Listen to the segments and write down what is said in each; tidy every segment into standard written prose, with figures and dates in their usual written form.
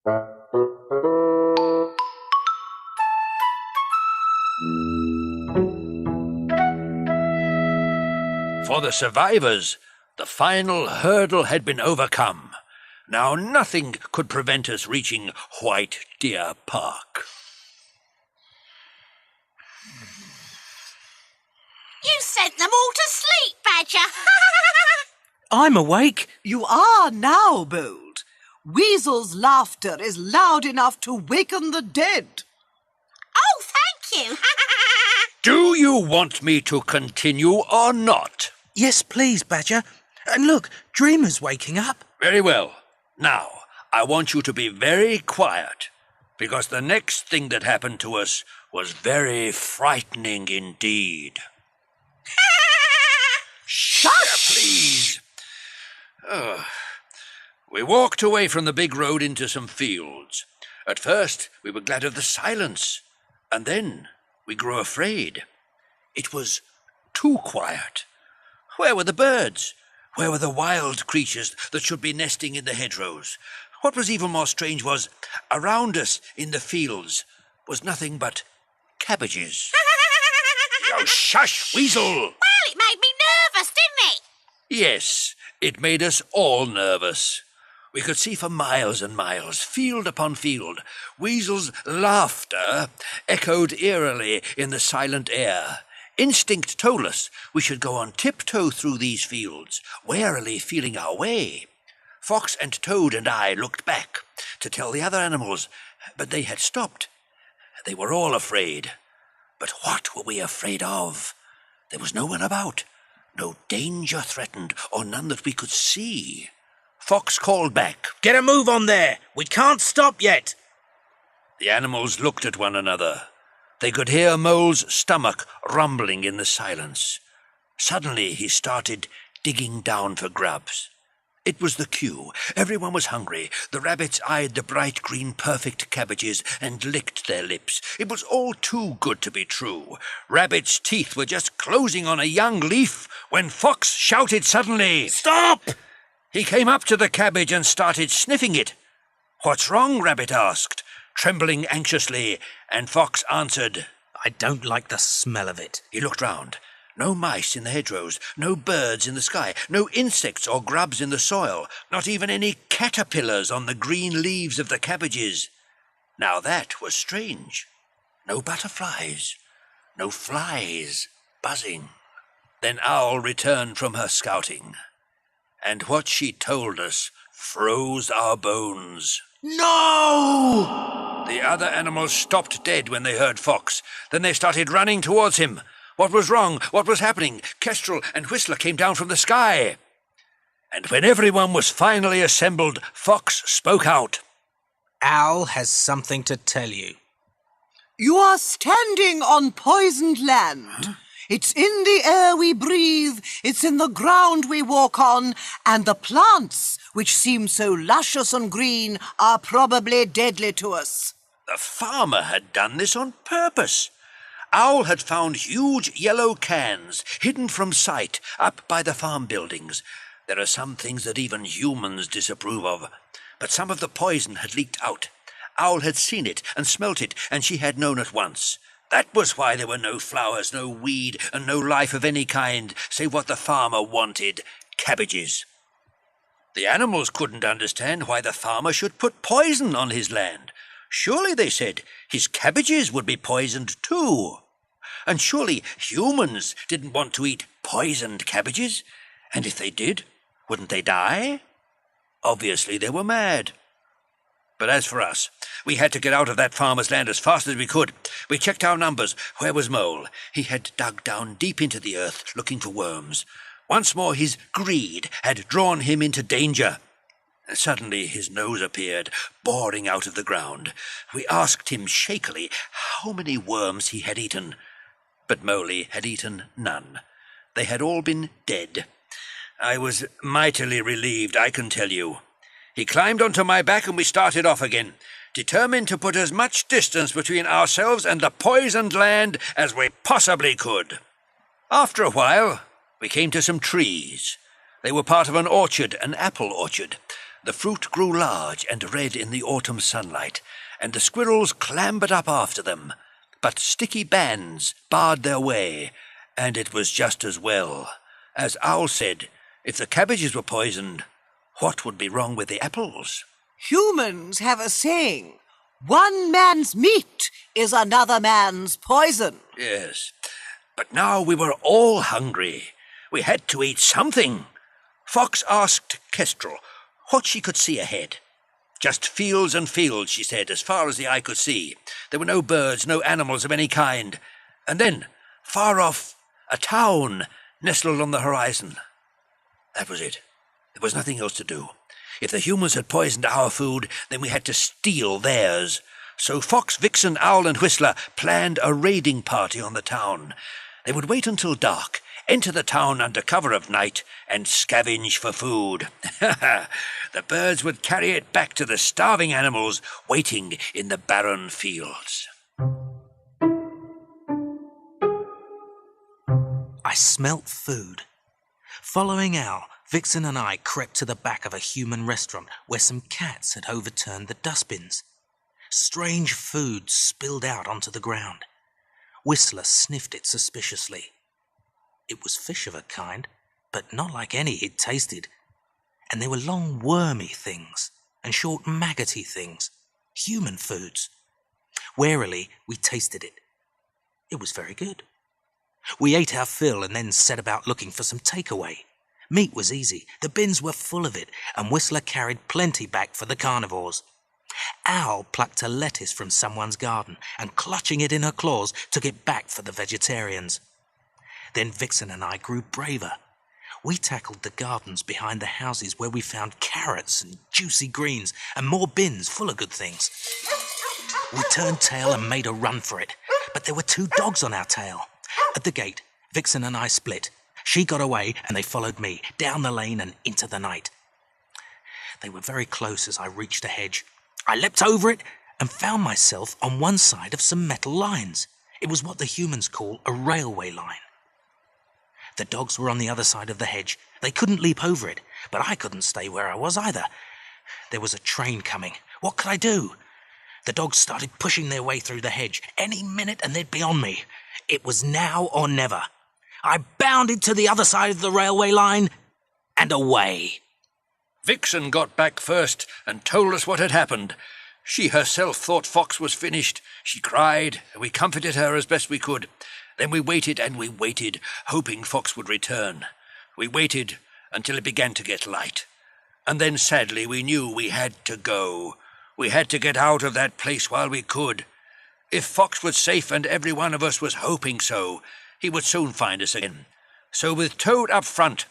For the survivors, the final hurdle had been overcome. Now nothing could prevent us reaching White Deer Park. You sent them all to sleep, Badger. I'm awake. You are now, Bold. Weasel's laughter is loud enough to waken the dead. Oh, thank you. Do you want me to continue or not? Yes, please, Badger. And look, Dreamer's waking up. Very well. Now, I want you to be very quiet, because the next thing that happened to us was very frightening indeed. Shush! Please. We walked away from the big road into some fields. At first, we were glad of the silence, and then we grew afraid. It was too quiet. Where were the birds? Where were the wild creatures that should be nesting in the hedgerows? What was even more strange was, around us in the fields was nothing but cabbages. Oh, shush, Weasel! Well, it made me nervous, didn't it? Yes, it made us all nervous. We could see for miles and miles, field upon field. Weasel's laughter echoed eerily in the silent air. Instinct told us we should go on tiptoe through these fields, warily feeling our way. Fox and Toad and I looked back to tell the other animals, but they had stopped. They were all afraid. But what were we afraid of? There was no one about, no danger threatened, or none that we could see. Fox called back, Get a move on there. We can't stop yet. The animals looked at one another. They could hear Mole's stomach rumbling in the silence. Suddenly he started digging down for grubs. It was the cue. Everyone was hungry. The rabbits eyed the bright green perfect cabbages and licked their lips. It was all too good to be true. Rabbit's teeth were just closing on a young leaf when Fox shouted suddenly, Stop! He came up to the cabbage and started sniffing it. What's wrong? Rabbit asked, trembling anxiously, and Fox answered, I don't like the smell of it. He looked round. No mice in the hedgerows, no birds in the sky, no insects or grubs in the soil, not even any caterpillars on the green leaves of the cabbages. Now that was strange. No butterflies, no flies buzzing. Then Owl returned from her scouting, and what she told us froze our bones. No! The other animals stopped dead when they heard Fox. Then they started running towards him. What was wrong? What was happening? Kestrel and Whistler came down from the sky. And when everyone was finally assembled, Fox spoke out. Owl has something to tell you. You are standing on poisoned land. Huh? It's in the air we breathe, it's in the ground we walk on, and the plants, which seem so luscious and green, are probably deadly to us. The farmer had done this on purpose. Owl had found huge yellow cans hidden from sight up by the farm buildings. There are some things that even humans disapprove of, but some of the poison had leaked out. Owl had seen it and smelt it, and she had known at once. That was why there were no flowers, no weed, and no life of any kind, save what the farmer wanted, cabbages. The animals couldn't understand why the farmer should put poison on his land. Surely, they said, his cabbages would be poisoned too. And surely humans didn't want to eat poisoned cabbages. And if they did, wouldn't they die? Obviously, they were mad. But as for us, we had to get out of that farmer's land as fast as we could. We checked our numbers. Where was Mole? He had dug down deep into the earth, looking for worms. Once more his greed had drawn him into danger. Suddenly his nose appeared, boring out of the ground. We asked him shakily how many worms he had eaten. But Mole had eaten none. They had all been dead. I was mightily relieved, I can tell you. He climbed onto my back and we started off again, determined to put as much distance between ourselves and the poisoned land as we possibly could. After a while, we came to some trees. They were part of an orchard, an apple orchard. The fruit grew large and red in the autumn sunlight, and the squirrels clambered up after them. But sticky bands barred their way, and it was just as well. As Owl said, if the cabbages were poisoned, what would be wrong with the apples? Humans have a saying, one man's meat is another man's poison. Yes, but now we were all hungry. We had to eat something. Fox asked Kestrel what she could see ahead. Just fields and fields, she said, as far as the eye could see. There were no birds, no animals of any kind. And then, far off, a town nestled on the horizon. That was it. There was nothing else to do. If the humans had poisoned our food, then we had to steal theirs. So Fox, Vixen, Owl and Whistler planned a raiding party on the town. They would wait until dark, enter the town under cover of night, and scavenge for food. The birds would carry it back to the starving animals waiting in the barren fields. I smelt food. Following Owl, Vixen and I crept to the back of a human restaurant where some cats had overturned the dustbins. Strange food spilled out onto the ground. Whistler sniffed it suspiciously. It was fish of a kind, but not like any he'd tasted. And there were long wormy things and short maggoty things, human foods. Warily, we tasted it. It was very good. We ate our fill and then set about looking for some takeaway. Meat was easy, the bins were full of it, and Whistler carried plenty back for the carnivores. Owl plucked a lettuce from someone's garden and, clutching it in her claws, took it back for the vegetarians. Then Vixen and I grew braver. We tackled the gardens behind the houses where we found carrots and juicy greens and more bins full of good things. We turned tail and made a run for it, but there were 2 dogs on our tail. At the gate, Vixen and I split. She got away and they followed me, down the lane and into the night. They were very close as I reached a hedge. I leapt over it and found myself on one side of some metal lines. It was what the humans call a railway line. The dogs were on the other side of the hedge. They couldn't leap over it, but I couldn't stay where I was either. There was a train coming. What could I do? The dogs started pushing their way through the hedge. Any minute and they'd be on me. It was now or never. I bounded to the other side of the railway line and away. Vixen got back first and told us what had happened. She herself thought Fox was finished. She cried, and we comforted her as best we could. Then we waited and we waited, hoping Fox would return. We waited until it began to get light. And then sadly we knew we had to go. We had to get out of that place while we could. If Fox was safe, and every one of us was hoping so, he would soon find us again. So with Toad up front,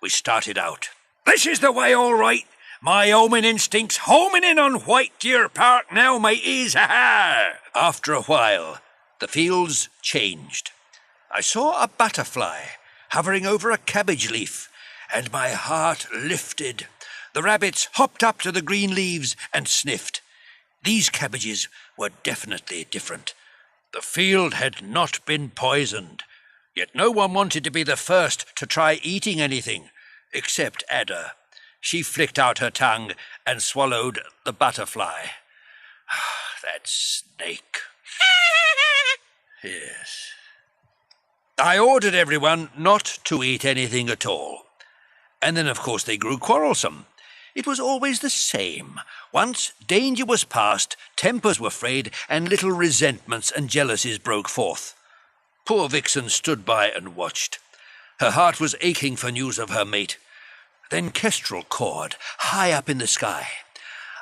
we started out. This is the way, all right. My homing instincts homing in on White Deer Park now, mateys, ha-ha! After a while, the fields changed. I saw a butterfly hovering over a cabbage leaf, and my heart lifted. The rabbits hopped up to the green leaves and sniffed. These cabbages were definitely different. The field had not been poisoned, yet no one wanted to be the first to try eating anything, except Ada. She flicked out her tongue and swallowed the butterfly. That snake. Yes. I ordered everyone not to eat anything at all. And then, of course, they grew quarrelsome. It was always the same. Once danger was past, tempers were frayed, and little resentments and jealousies broke forth. Poor Vixen stood by and watched. Her heart was aching for news of her mate. Then Kestrel cawed, high up in the sky.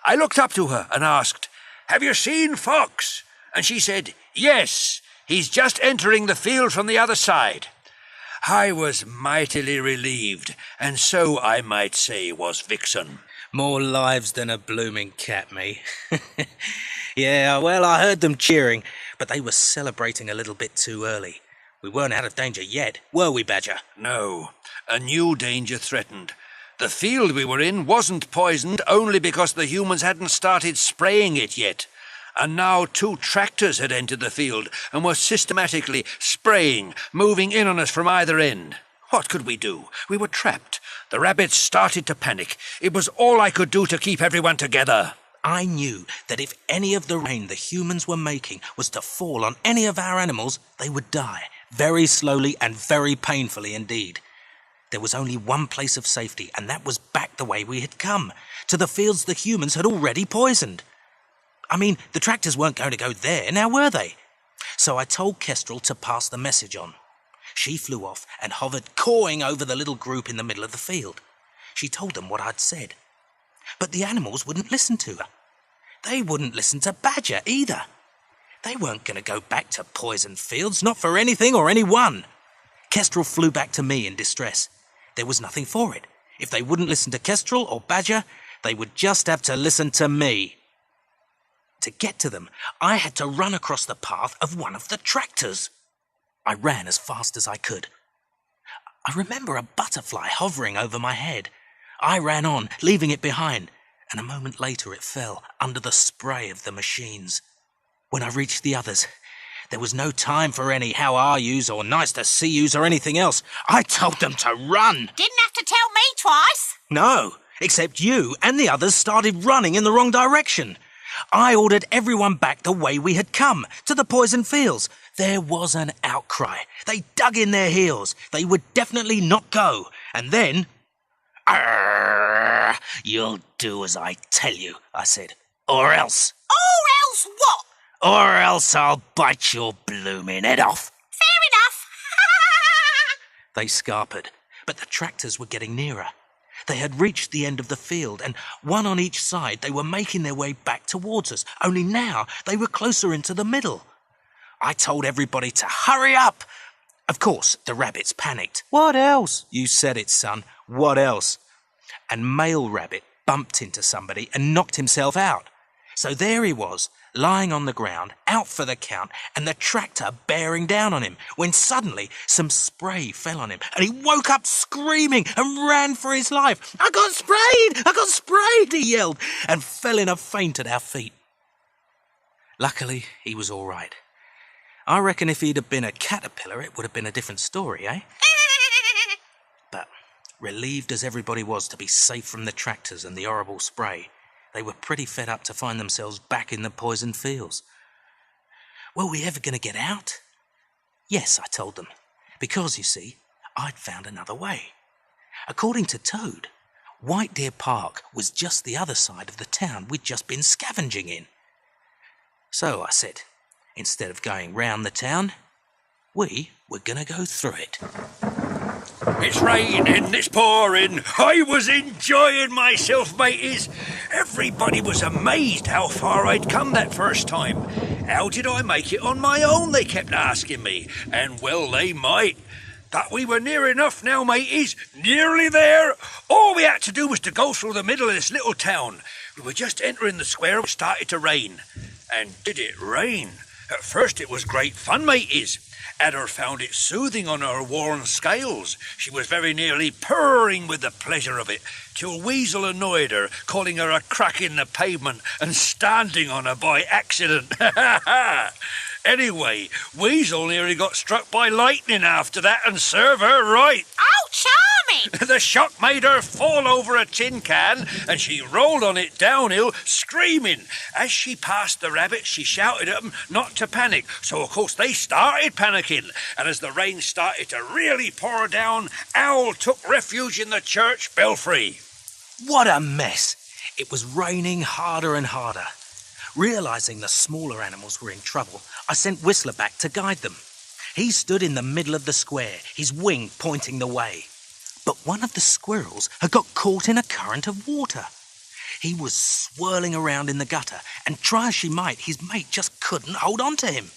I looked up to her and asked, "Have you seen Fox?" And she said, "Yes, he's just entering the field from the other side." I was mightily relieved, and so, I might say, was Vixen. More lives than a blooming cat, me. Yeah, well, I heard them cheering, but they were celebrating a little bit too early. We weren't out of danger yet, were we, Badger? No, a new danger threatened. The field we were in wasn't poisoned only because the humans hadn't started spraying it yet. And now 2 tractors had entered the field and were systematically spraying, moving in on us from either end. What could we do? We were trapped. The rabbits started to panic. It was all I could do to keep everyone together. I knew that if any of the rain the humans were making was to fall on any of our animals, they would die, very slowly and very painfully indeed. There was only one place of safety, and that was back the way we had come, to the fields the humans had already poisoned. I mean, the tractors weren't going to go there, now were they? So I told Kestrel to pass the message on. She flew off and hovered cawing over the little group in the middle of the field. She told them what I'd said. But the animals wouldn't listen to her. They wouldn't listen to Badger either. They weren't going to go back to poisoned fields, not for anything or anyone. Kestrel flew back to me in distress. There was nothing for it. If they wouldn't listen to Kestrel or Badger, they would just have to listen to me. To get to them, I had to run across the path of one of the tractors. I ran as fast as I could. I remember a butterfly hovering over my head. I ran on, leaving it behind, and a moment later it fell under the spray of the machines. When I reached the others, there was no time for any how are yous or nice to see yous or anything else. I told them to run. Didn't have to tell me twice. No, except you and the others started running in the wrong direction. I ordered everyone back the way we had come, to the poison fields. There was an outcry. They dug in their heels. They would definitely not go. And then... "Arrgh, you'll do as I tell you," I said. "Or else." Or else what? "Or else I'll bite your blooming head off." Fair enough. They scarpered, but the tractors were getting nearer. They had reached the end of the field, and one on each side they were making their way back towards us, only now they were closer into the middle. I told everybody to hurry up. Of course, the rabbits panicked. "What else?" "You said it, son. What else?" And Male Rabbit bumped into somebody and knocked himself out. So there he was, lying on the ground, out for the count, and the tractor bearing down on him, when suddenly some spray fell on him, and he woke up screaming and ran for his life. "I got sprayed! I got sprayed!" he yelled, and fell in a faint at our feet. Luckily, he was all right. I reckon if he'd have been a caterpillar, it would have been a different story, eh? But relieved as everybody was to be safe from the tractors and the horrible spray, they were pretty fed up to find themselves back in the poisoned fields. Were we ever going to get out? Yes, I told them, because, you see, I'd found another way. According to Toad, White Deer Park was just the other side of the town we'd just been scavenging in. So I said, instead of going round the town, we were going to go through it. It's raining, it's pouring. I was enjoying myself, mateys. Everybody was amazed how far I'd come that first time. How did I make it on my own, they kept asking me. And well, they might. But we were near enough now, mateys. Nearly there. All we had to do was to go through the middle of this little town. We were just entering the square when it started to rain. And did it rain? At first it was great fun, mateys. Adder found it soothing on her worn scales. She was very nearly purring with the pleasure of it, till Weasel annoyed her, calling her a crack in the pavement and standing on her by accident. Anyway, Weasel nearly got struck by lightning after that, and serve her right. Oh, charming! The shock made her fall over a tin can, and she rolled on it downhill, screaming. As she passed the rabbits, she shouted at them not to panic, so of course they started panicking. And as the rain started to really pour down, Owl took refuge in the church belfry. What a mess! It was raining harder and harder. Realising the smaller animals were in trouble, I sent Whistler back to guide them. He stood in the middle of the square, his wing pointing the way. But one of the squirrels had got caught in a current of water. He was swirling around in the gutter, and try as she might, his mate just couldn't hold on to him.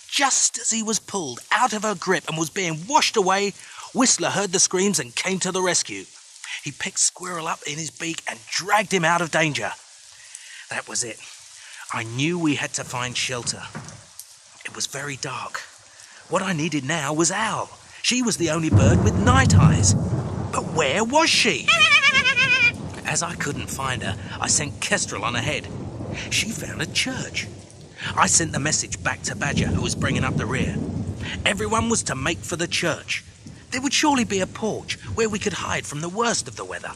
Just as he was pulled out of her grip and was being washed away, Whistler heard the screams and came to the rescue. He picked Squirrel up in his beak and dragged him out of danger. That was it. I knew we had to find shelter. It was very dark. What I needed now was Owl. She was the only bird with night eyes. But where was she? As I couldn't find her, I sent Kestrel on ahead. She found a church. I sent the message back to Badger, who was bringing up the rear. Everyone was to make for the church. There would surely be a porch where we could hide from the worst of the weather.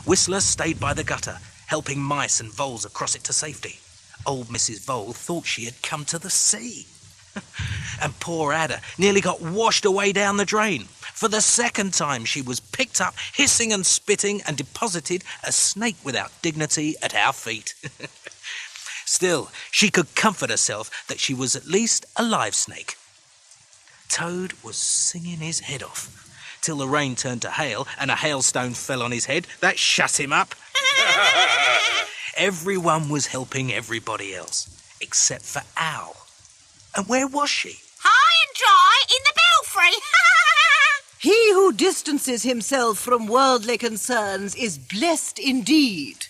Whistler stayed by the gutter, helping mice and voles across it to safety. Old Mrs. Vole thought she had come to the sea. And poor Ada nearly got washed away down the drain. For the second time she was picked up, hissing and spitting, and deposited, a snake without dignity, at our feet. Still, she could comfort herself that she was at least a live snake. Toad was singing his head off, till the rain turned to hail and a hailstone fell on his head. That shut him up. Everyone was helping everybody else, except for Owl. And where was she? High and dry in the belfry. He who distances himself from worldly concerns is blessed indeed.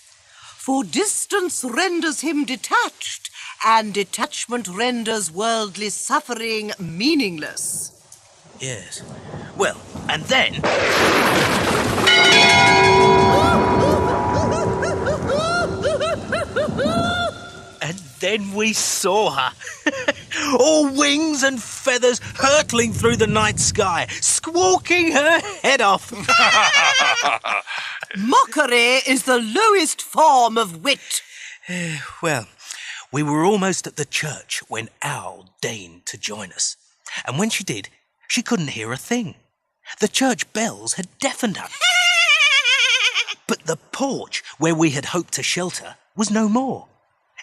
For distance renders him detached, and detachment renders worldly suffering meaningless. Yes. Well, and then... And then we saw her. All wings and feathers, hurtling through the night sky, squawking her head off. Mockery is the lowest form of wit. Well, we were almost at the church when Owl deigned to join us. And when she did, she couldn't hear a thing. The church bells had deafened her. But the porch where we had hoped to shelter was no more.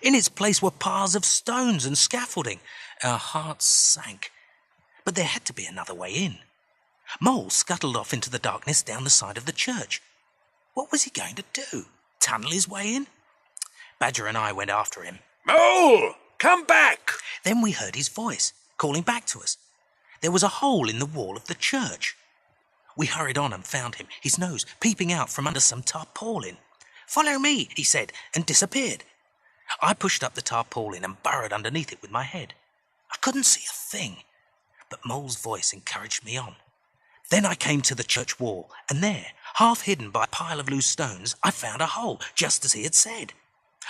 In its place were piles of stones and scaffolding. Our hearts sank. But there had to be another way in. Mole scuttled off into the darkness down the side of the church. What was he going to do? Tunnel his way in? Badger and I went after him. Mole, come back! Then we heard his voice, calling back to us. There was a hole in the wall of the church. We hurried on and found him, his nose peeping out from under some tarpaulin. "Follow me," he said, and disappeared. I pushed up the tarpaulin and burrowed underneath it with my head. I couldn't see a thing, but Mole's voice encouraged me on. Then I came to the church wall, and there, half hidden by a pile of loose stones, I found a hole, just as he had said.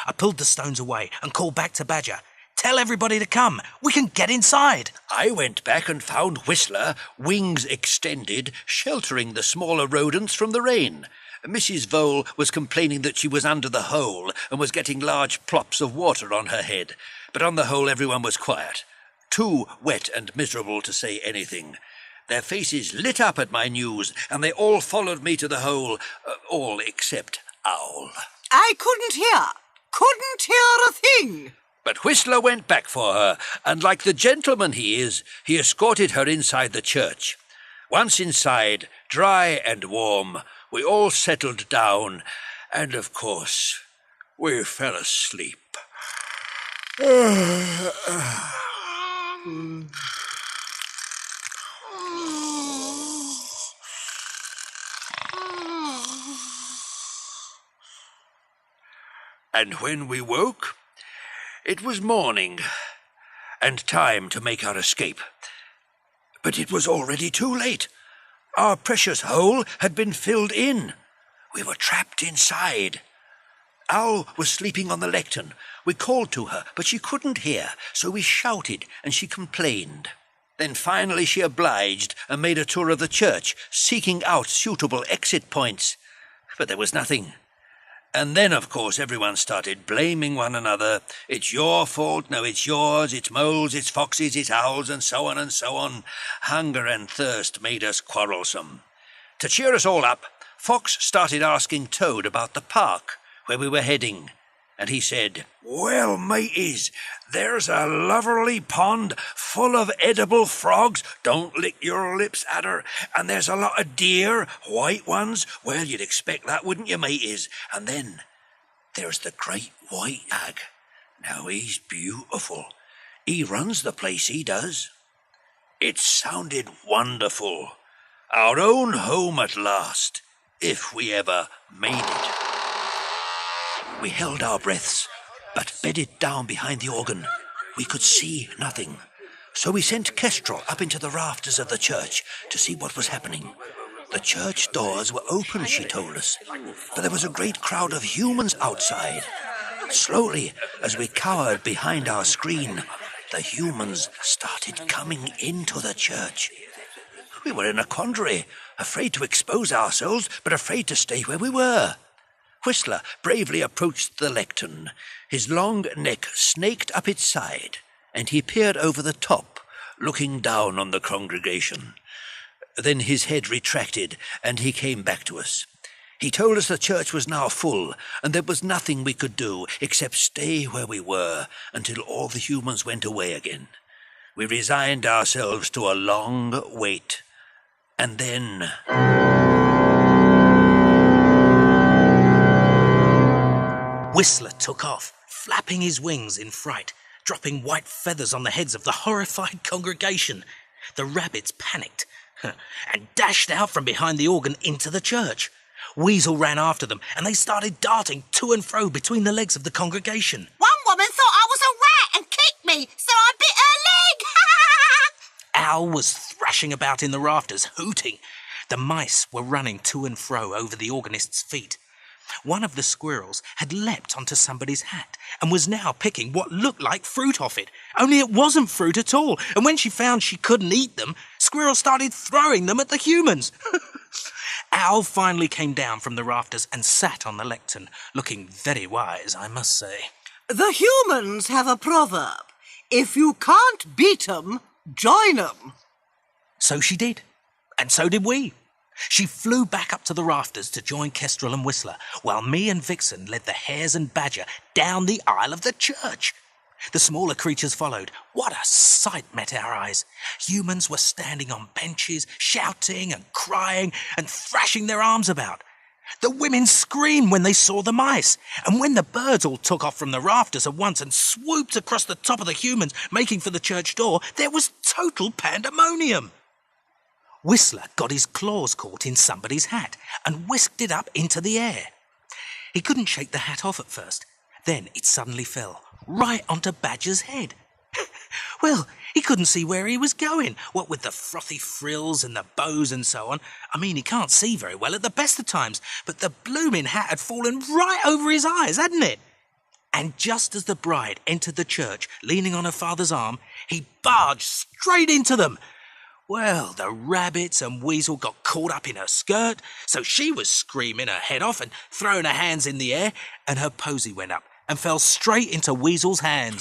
I pulled the stones away and called back to Badger. "Tell everybody to come. We can get inside." I went back and found Whistler, wings extended, sheltering the smaller rodents from the rain. Mrs. Vole was complaining that she was under the hole and was getting large plops of water on her head. But on the whole, everyone was quiet, too wet and miserable to say anything. Their faces lit up at my news, and they all followed me to the hole, all except Owl. I couldn't hear a thing. But Whistler went back for her, and like the gentleman he is, he escorted her inside the church. Once inside, dry and warm, we all settled down, and of course, we fell asleep. And when we woke, it was morning, and time to make our escape. But it was already too late. Our precious hole had been filled in. We were trapped inside. Owl was sleeping on the lectern. We called to her, but she couldn't hear, so we shouted, and she complained. Then finally she obliged and made a tour of the church, seeking out suitable exit points. But there was nothing. And then, of course, everyone started blaming one another. "It's your fault, no, it's yours, it's Mole's, it's Fox's, it's Owl's," and so on and so on. Hunger and thirst made us quarrelsome. To cheer us all up, Fox started asking Toad about the park, where we were heading. And he said, "Well, mateys, there's a lovely pond full of edible frogs. Don't lick your lips at her. And there's a lot of deer, white ones. Well, you'd expect that, wouldn't you, mateys? And then there's the great white hag. Now, he's beautiful. He runs the place, he does." It sounded wonderful. Our own home at last, if we ever made it. We held our breaths, but bedded down behind the organ, we could see nothing. So we sent Kestrel up into the rafters of the church to see what was happening. The church doors were open, she told us, but there was a great crowd of humans outside. Slowly, as we cowered behind our screen, the humans started coming into the church. We were in a quandary, afraid to expose ourselves, but afraid to stay where we were. Whistler bravely approached the lectern. His long neck snaked up its side, and he peered over the top, looking down on the congregation. Then his head retracted, and he came back to us. He told us the church was now full, and there was nothing we could do except stay where we were until all the humans went away again. We resigned ourselves to a long wait. And then... Whistler took off, flapping his wings in fright, dropping white feathers on the heads of the horrified congregation. The rabbits panicked and dashed out from behind the organ into the church. Weasel ran after them, and they started darting to and fro between the legs of the congregation. One woman thought I was a rat and kicked me, so I bit her leg. Al was thrashing about in the rafters, hooting. The mice were running to and fro over the organist's feet. One of the squirrels had leapt onto somebody's hat and was now picking what looked like fruit off it, only it wasn't fruit at all, and when she found she couldn't eat them, Squirrel started throwing them at the humans. Al finally came down from the rafters and sat on the lectern, looking very wise, I must say. The humans have a proverb. If you can't beat 'em, join 'em. So she did, and so did we. She flew back up to the rafters to join Kestrel and Whistler, while me and Vixen led the hares and badger down the aisle of the church. The smaller creatures followed. What a sight met our eyes. Humans were standing on benches, shouting and crying and thrashing their arms about. The women screamed when they saw the mice, and when the birds all took off from the rafters at once and swooped across the top of the humans, making for the church door, there was total pandemonium. Whistler got his claws caught in somebody's hat and whisked it up into the air. He couldn't shake the hat off at first. Then it suddenly fell right onto Badger's head. Well, he couldn't see where he was going, what with the frothy frills and the bows and so on. I mean, he can't see very well at the best of times, but the blooming hat had fallen right over his eyes, hadn't it? And just as the bride entered the church, leaning on her father's arm, he barged straight into them. Well, the rabbits and weasel got caught up in her skirt, so she was screaming her head off and throwing her hands in the air, and her posy went up and fell straight into Weasel's hands.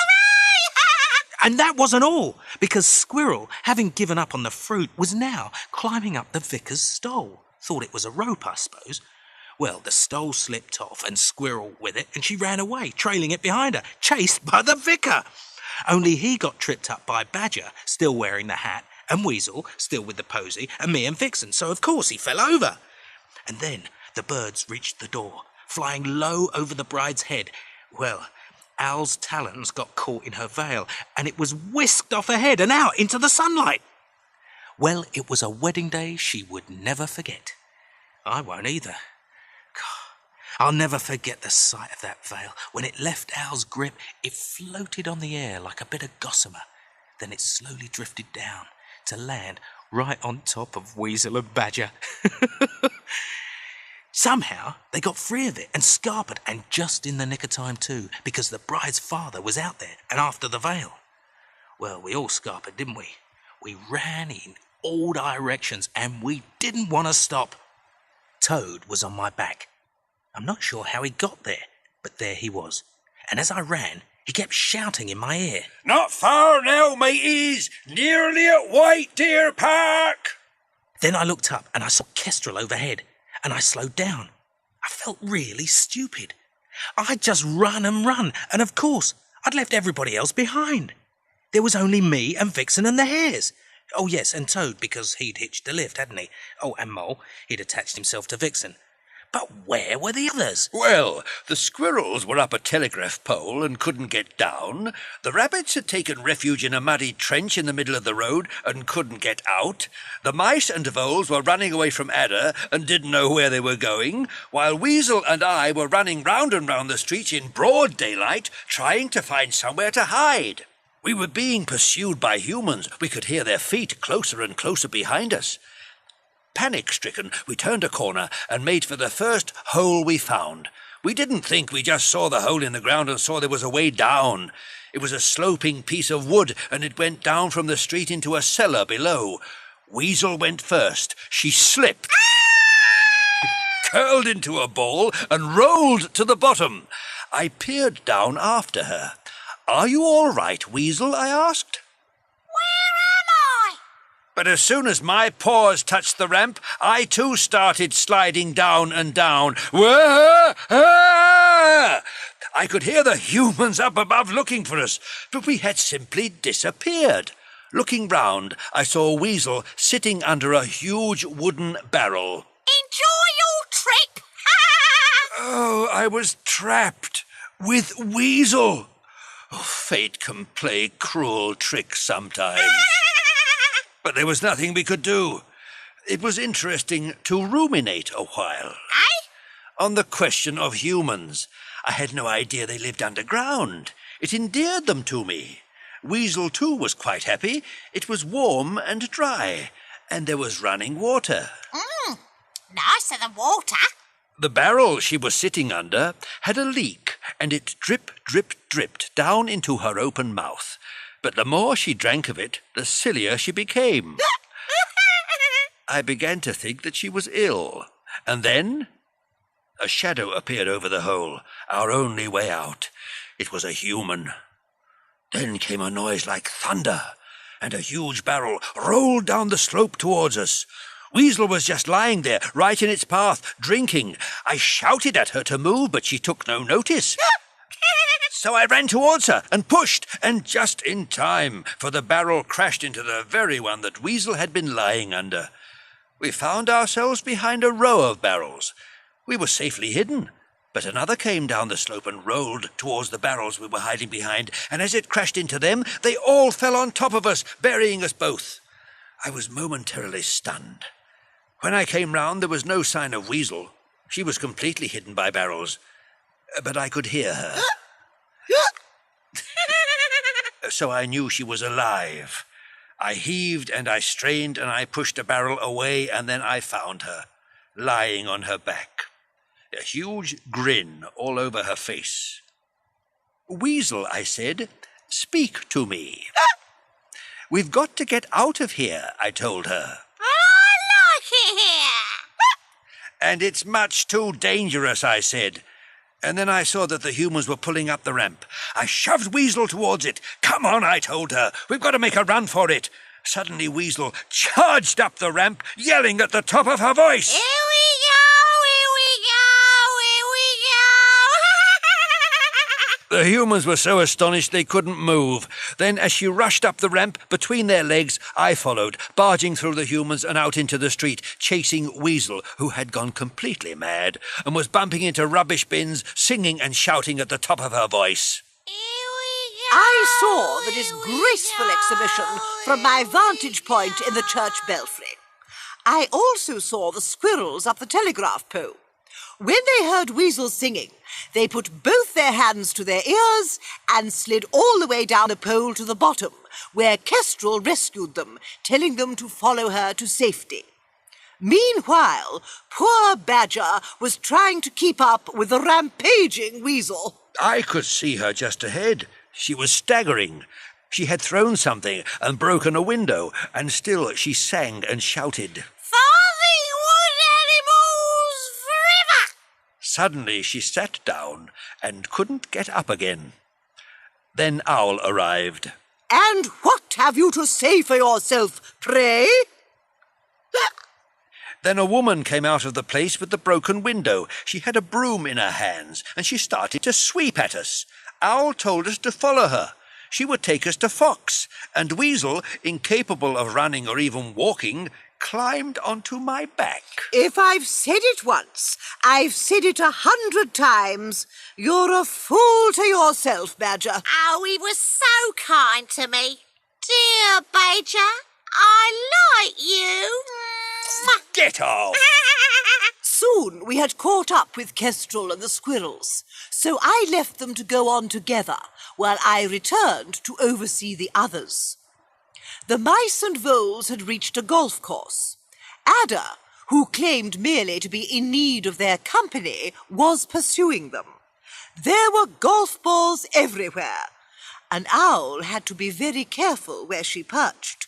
And that wasn't all, because Squirrel, having given up on the fruit, was now climbing up the vicar's stole. Thought it was a rope, I suppose. Well, the stole slipped off and Squirrel with it, and she ran away, trailing it behind her, chased by the vicar. Only he got tripped up by Badger, still wearing the hat, and Weasel, still with the posy, and me and Vixen, so of course he fell over. And then the birds reached the door, flying low over the bride's head. Well, Al's talons got caught in her veil, and it was whisked off her head and out into the sunlight. Well, it was a wedding day she would never forget. I won't either. God, I'll never forget the sight of that veil. When it left Al's grip, it floated on the air like a bit of gossamer. Then it slowly drifted down to land right on top of Weasel and Badger. Somehow, they got free of it and scarpered, and just in the nick of time too, because the bride's father was out there and after the veil. Well, we all scarpered, didn't we? We ran in all directions, and we didn't want to stop. Toad was on my back. I'm not sure how he got there, but there he was. And as I ran, he kept shouting in my ear. "Not far now, mateys. Nearly at White Deer Park." Then I looked up and I saw Kestrel overhead, and I slowed down. I felt really stupid. I'd just run, and of course, I'd left everybody else behind. There was only me and Vixen and the hares. Oh yes, and Toad, because he'd hitched a lift, hadn't he? Oh, and Mole, he'd attached himself to Vixen. But where were the others? Well, the squirrels were up a telegraph pole and couldn't get down. The rabbits had taken refuge in a muddy trench in the middle of the road and couldn't get out. The mice and voles were running away from Adder and didn't know where they were going, while Weasel and I were running round and round the streets in broad daylight, trying to find somewhere to hide. We were being pursued by humans. We could hear their feet closer and closer behind us. Panic-stricken, we turned a corner and made for the first hole we found. We didn't think we just saw the hole in the ground and saw there was a way down. It was a sloping piece of wood, and it went down from the street into a cellar below. Weasel went first. She slipped, curled into a ball, and rolled to the bottom. I peered down after her. "Are you all right, Weasel?" I asked. Where am I? But as soon as my paws touched the ramp, I too started sliding down and down. Whoa! Ah! I could hear the humans up above looking for us, but we had simply disappeared. Looking round, I saw Weasel sitting under a huge wooden barrel. Enjoy your trip. Oh, I was trapped with Weasel. Oh, fate can play cruel tricks sometimes. But there was nothing we could do. It was interesting to ruminate a while. On the question of humans. I had no idea they lived underground. It endeared them to me. Weasel, too, was quite happy. It was warm and dry, and there was running water. Nicer than water. The barrel she was sitting under had a leak, and it dripped down into her open mouth. But the more she drank of it, the sillier she became. I began to think that she was ill, and then a shadow appeared over the hole, our only way out. It was a human. Then came a noise like thunder, and a huge barrel rolled down the slope towards us. Weasel was just lying there, right in its path, drinking. I shouted at her to move, but she took no notice. So I ran towards her and pushed, and just in time, for the barrel crashed into the very one that Weasel had been lying under. We found ourselves behind a row of barrels. We were safely hidden, but another came down the slope and rolled towards the barrels we were hiding behind, and as it crashed into them, they all fell on top of us, burying us both. I was momentarily stunned. When I came round, there was no sign of Weasel. She was completely hidden by barrels, but I could hear her. So I knew she was alive. I heaved and I strained and I pushed a barrel away, and then I found her, lying on her back. A huge grin all over her face. "Weasel," I said, "speak to me." "We've got to get out of here," I told her. I like it here. "And it's much too dangerous," I said. And then I saw that the humans were pulling up the ramp. I shoved Weasel towards it. "Come on," I told her. "We've got to make a run for it." Suddenly Weasel charged up the ramp, yelling at the top of her voice. Here we go, here we go, here we go. The humans were so astonished they couldn't move. Then, as she rushed up the ramp between their legs, I followed, barging through the humans and out into the street, chasing Weasel, who had gone completely mad and was bumping into rubbish bins, singing and shouting at the top of her voice. I saw the disgraceful exhibition from my vantage point in the church belfry. I also saw the squirrels up the telegraph pole. When they heard Weasel singing, they put both their hands to their ears and slid all the way down the pole to the bottom, where Kestrel rescued them, telling them to follow her to safety. Meanwhile, poor Badger was trying to keep up with the rampaging Weasel. I could see her just ahead. She was staggering. She had thrown something and broken a window, and still she sang and shouted, Farthing Wood animals forever! Suddenly she sat down and couldn't get up again. Then Owl arrived. And what have you to say for yourself, pray? Then a woman came out of the place with the broken window. She had a broom in her hands, and she started to sweep at us. Owl told us to follow her. She would take us to Fox, and Weasel, incapable of running or even walking, climbed onto my back. If I've said it once, I've said it 100 times. You're a fool to yourself, Badger. Oh, he was so kind to me. Dear Badger, I like you. Get off! Soon we had caught up with Kestrel and the squirrels, so I left them to go on together while I returned to oversee the others. The mice and voles had reached a golf course. Ada, who claimed merely to be in need of their company, was pursuing them. There were golf balls everywhere. An owl had to be very careful where she perched.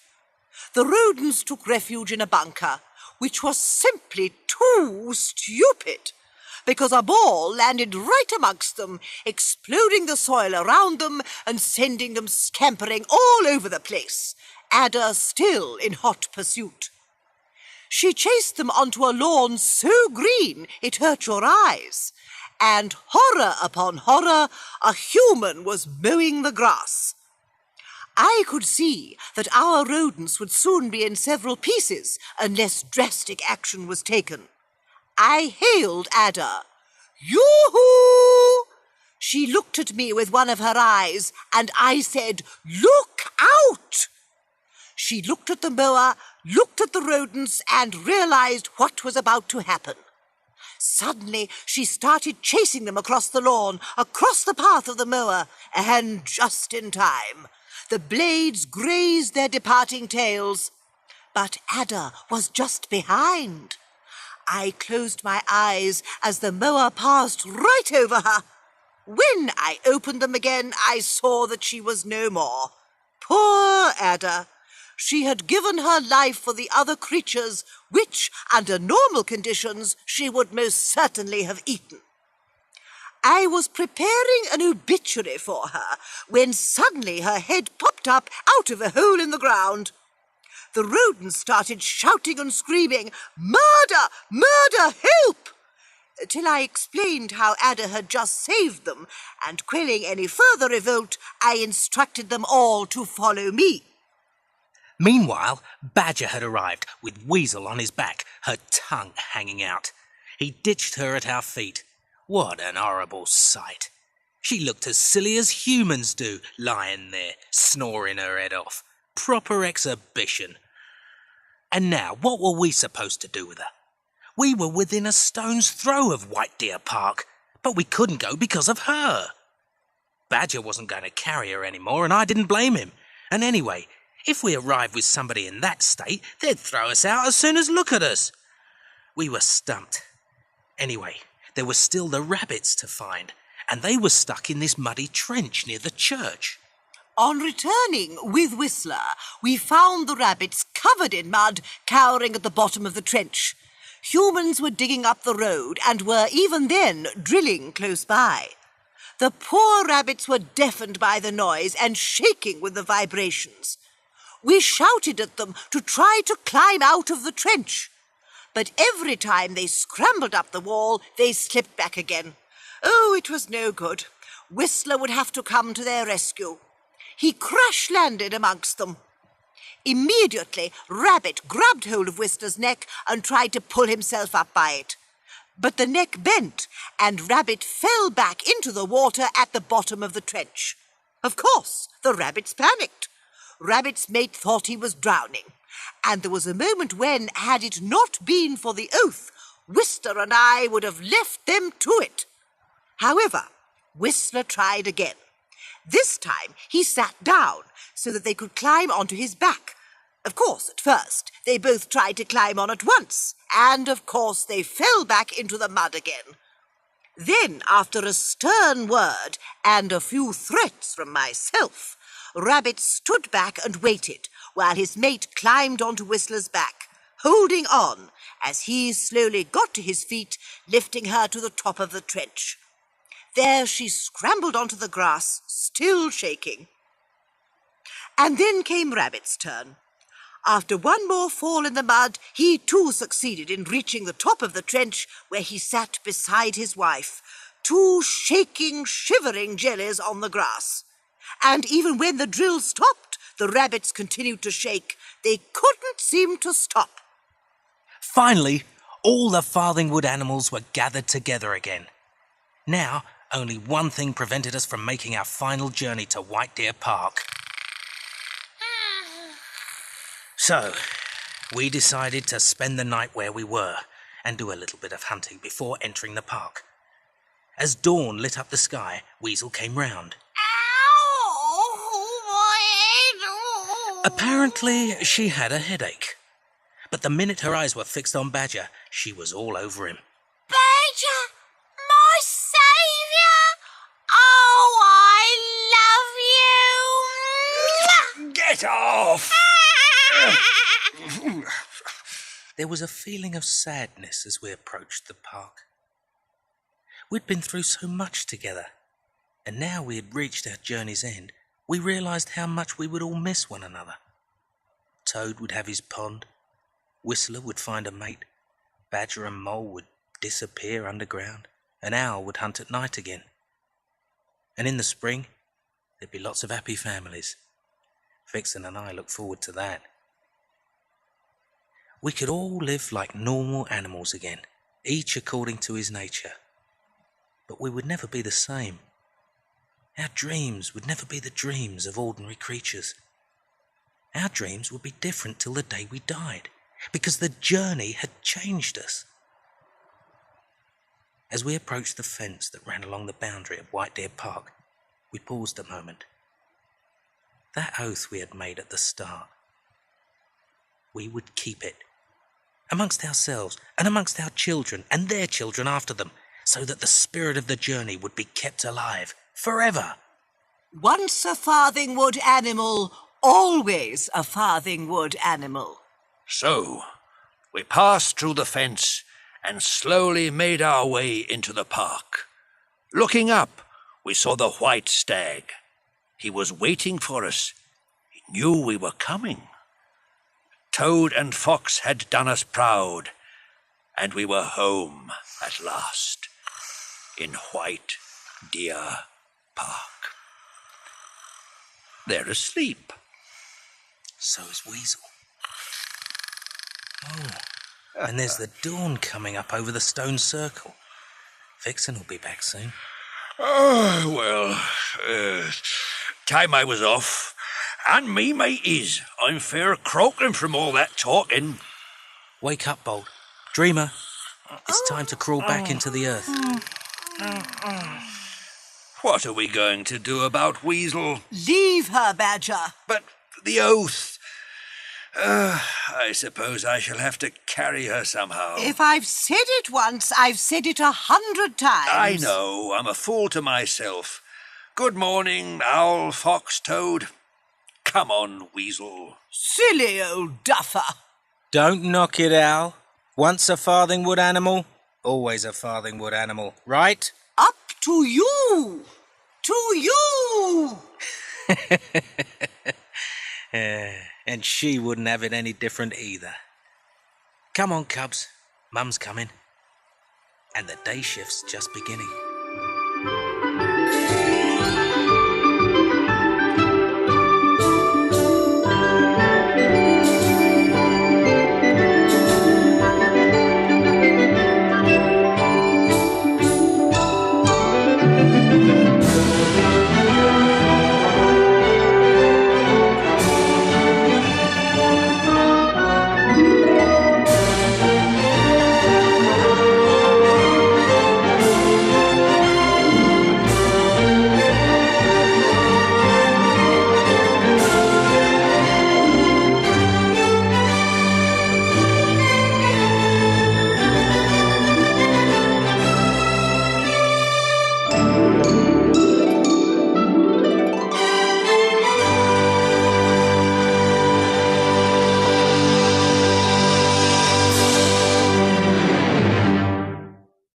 The rodents took refuge in a bunker, which was simply too stupid, because a ball landed right amongst them, exploding the soil around them and sending them scampering all over the place, Ada still in hot pursuit. She chased them onto a lawn so green it hurt your eyes, and horror upon horror, a human was mowing the grass. I could see that our rodents would soon be in several pieces unless drastic action was taken. I hailed Ada. Yoo-hoo! She looked at me with one of her eyes, and I said, "Look out!" She looked at the mower, looked at the rodents, and realized what was about to happen. Suddenly, she started chasing them across the lawn, across the path of the mower, and just in time. The blades grazed their departing tails, but Ada was just behind. I closed my eyes as the mower passed right over her. When I opened them again, I saw that she was no more. Poor Ada! She had given her life for the other creatures, which, under normal conditions, she would most certainly have eaten. I was preparing an obituary for her when suddenly her head popped up out of a hole in the ground. The rodents started shouting and screaming, "Murder! Murder! Help!" till I explained how Ada had just saved them, and quelling any further revolt, I instructed them all to follow me. Meanwhile, Badger had arrived, with Weasel on his back, her tongue hanging out. He ditched her at our feet. What an horrible sight. She looked as silly as humans do, lying there, snoring her head off. Proper exhibition. And now, what were we supposed to do with her? We were within a stone's throw of White Deer Park, but we couldn't go because of her. Badger wasn't going to carry her anymore, and I didn't blame him. And anyway, if we arrived with somebody in that state, they'd throw us out as soon as look at us. We were stumped. Anyway, there were still the rabbits to find, and they were stuck in this muddy trench near the church. On returning with Whistler, we found the rabbits covered in mud, cowering at the bottom of the trench. Humans were digging up the road and were even then drilling close by. The poor rabbits were deafened by the noise and shaking with the vibrations. We shouted at them to try to climb out of the trench. But every time they scrambled up the wall, they slipped back again. Oh, it was no good. Whistler would have to come to their rescue. He crash-landed amongst them. Immediately, Rabbit grabbed hold of Whistler's neck and tried to pull himself up by it. But the neck bent, and Rabbit fell back into the water at the bottom of the trench. Of course, the rabbits panicked. Rabbit's mate thought he was drowning, and there was a moment when, had it not been for the oath, Whistler and I would have left them to it. However, Whistler tried again. This time he sat down so that they could climb onto his back. Of course, at first, they both tried to climb on at once, and of course they fell back into the mud again. Then, after a stern word and a few threats from myself, Rabbit stood back and waited while his mate climbed onto Whistler's back, holding on as he slowly got to his feet, lifting her to the top of the trench. There she scrambled onto the grass, still shaking. And then came Rabbit's turn. After one more fall in the mud, he too succeeded in reaching the top of the trench, where he sat beside his wife, two shaking, shivering jellies on the grass. And even when the drill stopped, the rabbits continued to shake. They couldn't seem to stop. Finally, all the Farthing Wood animals were gathered together again. Now, only one thing prevented us from making our final journey to White Deer Park. So, we decided to spend the night where we were and do a little bit of hunting before entering the park. As dawn lit up the sky, Weasel came round. Ow! My head! Apparently, she had a headache. But the minute her eyes were fixed on Badger, she was all over him. Badger! My saviour! Oh, I love you! Get off! There was a feeling of sadness as we approached the park. We'd been through so much together, and now we had reached our journey's end, we realised how much we would all miss one another. Toad would have his pond, Whistler would find a mate, Badger and Mole would disappear underground, and Owl would hunt at night again. And in the spring, there'd be lots of happy families. Vixen and I look forward to that. We could all live like normal animals again, each according to his nature. But we would never be the same. Our dreams would never be the dreams of ordinary creatures. Our dreams would be different till the day we died, because the journey had changed us. As we approached the fence that ran along the boundary of White Deer Park, we paused a moment. That oath we had made at the start, we would keep it, amongst ourselves and amongst our children and their children after them, so that the spirit of the journey would be kept alive forever. Once a Farthing Wood animal, always a Farthing Wood animal. So, we passed through the fence and slowly made our way into the park. Looking up, we saw the white stag. He was waiting for us. He knew we were coming. Toad and Fox had done us proud, and we were home at last, in White Deer Park. They're asleep. So is Weasel. Oh, and there's the dawn coming up over the stone circle. Vixen will be back soon. Oh, well, time I was off. And me mateys. I'm fair croaking from all that talking. Wake up, Bold. Dreamer, it's time to crawl back into the earth. What are we going to do about Weasel? Leave her, Badger. But the oath. I suppose I shall have to carry her somehow. If I've said it once, I've said it 100 times. I know, I'm a fool to myself. Good morning, Owl, Fox, Toad. Come on, Weasel. Silly old duffer. Don't knock it, Owl. Once a Farthing Wood animal, always a Farthing Wood animal, right? Up to you. To you. And she wouldn't have it any different either. Come on, cubs. Mum's coming. And the day shift's just beginning.